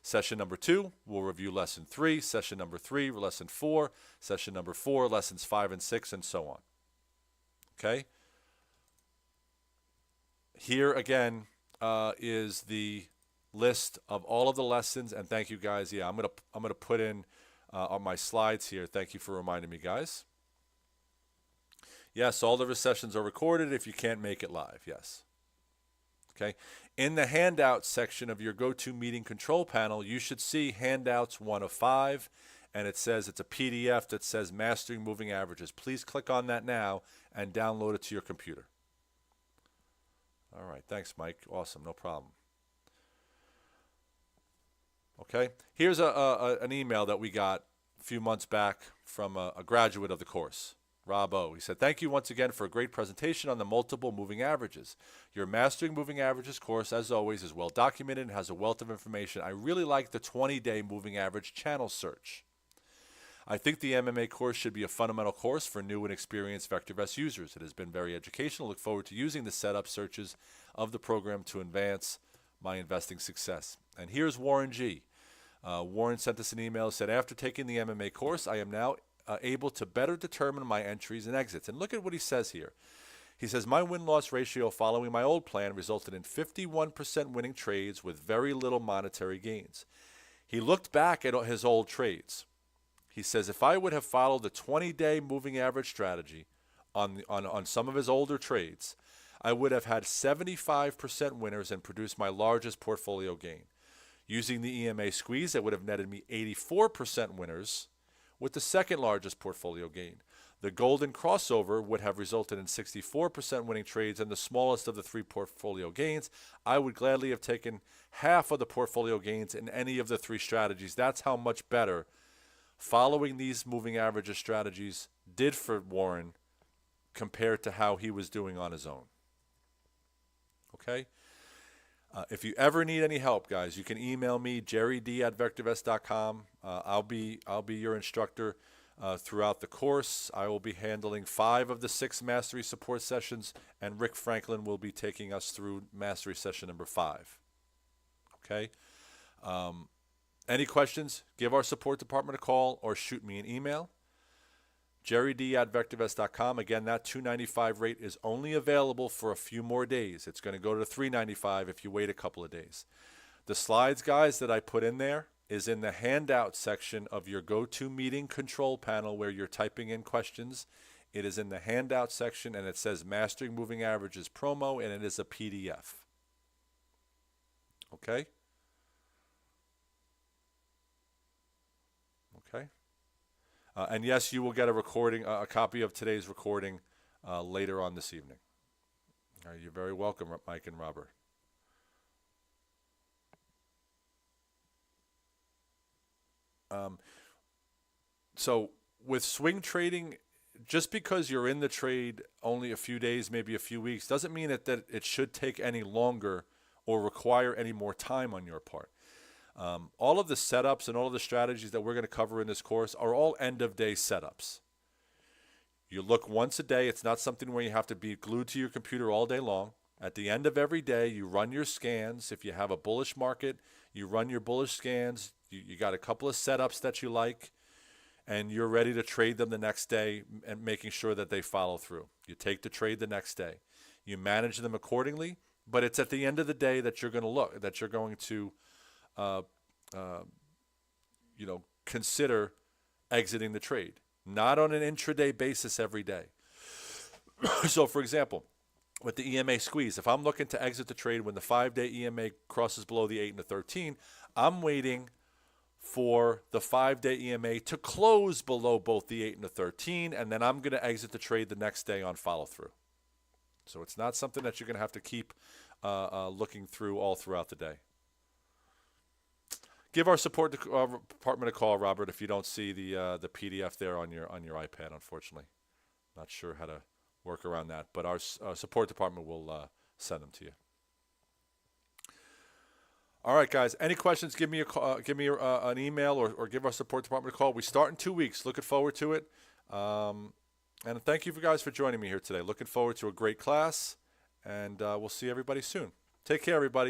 Session number 2, we'll review lesson 3. Session number 3, lesson 4. Session number 4, lessons 5 and 6, and so on. Okay? Here again is the list of all of the lessons, and thank you guys. Yeah, I'm gonna put in on my slides here. Thank you for reminding me, guys. Yes, all the sessions are recorded if you can't make it live. Yes. Okay. In the handout section of your GoToMeeting control panel, you should see handouts 1 of 5, and it says it's a PDF that says Mastering Moving Averages. Please click on that now and download it to your computer. All right, thanks, Mike. Awesome, no problem. Okay, here's an email that we got a few months back from a graduate of the course, Rob O. He said, "Thank you once again for a great presentation on the multiple moving averages. Your Mastering Moving Averages course, as always, is well documented and has a wealth of information. I really like the 20-day moving average channel search. I think the MMA course should be a fundamental course for new and experienced VectorVest users. It has been very educational. Look forward to using the setup searches of the program to advance my investing success." And here's Warren G. Warren sent us an email, said, "After taking the MMA course, I am now able to better determine my entries and exits." And look at what he says here. He says, "My win-loss ratio following my old plan resulted in 51% winning trades with very little monetary gains." He looked back at his old trades. He says, if I would have followed the 20-day moving average strategy on some of his older trades, I would have had 75% winners and produced my largest portfolio gain. Using the EMA squeeze, it would have netted me 84% winners with the second largest portfolio gain. The golden crossover would have resulted in 64% winning trades and the smallest of the 3 portfolio gains. I would gladly have taken half of the portfolio gains in any of the 3 strategies. That's how much better following these moving averages strategies did for Warren compared to how he was doing on his own. Okay? If you ever need any help, guys, you can email me, jerryd@vectorvest.com. I'll be your instructor throughout the course. I will be handling 5 of the 6 mastery support sessions, and Rick Franklin will be taking us through mastery session number 5. Okay? Any questions, give our support department a call or shoot me an email. jerryd@vectorvest.com. Again, that $295 rate is only available for a few more days. It's going to go to $395 if you wait a couple of days. The slides, guys, that I put in there is in the handout section of your GoToMeeting control panel where you're typing in questions. It is in the handout section, and it says Mastering Moving Averages promo, and it is a PDF. Okay? Okay. And yes, you will get a recording, a copy of today's recording later on this evening. All right, you're very welcome, Mike and Robert. So with swing trading, just because you're in the trade only a few days, maybe a few weeks, doesn't mean that it should take any longer or require any more time on your part. All of the setups and all of the strategies that we're going to cover in this course are all end-of-day setups. You look once a day. It's not something where you have to be glued to your computer all day long. At the end of every day, you run your scans. If you have a bullish market, you run your bullish scans. You got a couple of setups that you like, and you're ready to trade them the next day and making sure that they follow through. You take the trade the next day. You manage them accordingly, but it's at the end of the day that you're going to consider exiting the trade, not on an intraday basis every day. So, for example, with the EMA squeeze, if I'm looking to exit the trade when the 5-day EMA crosses below the 8 and the 13, I'm waiting for the 5-day EMA to close below both the 8 and the 13, and then I'm going to exit the trade the next day on follow-through. So it's not something that you're going to have to keep looking through all throughout the day. Give our support department a call, Robert, if you don't see the PDF there on your iPad. Unfortunately, not sure how to work around that, but our support department will send them to you. All right, guys. Any questions? Give me a call, give me an email or give our support department a call. We start in 2 weeks. Looking forward to it. And thank you guys for joining me here today. Looking forward to a great class, and we'll see everybody soon. Take care, everybody.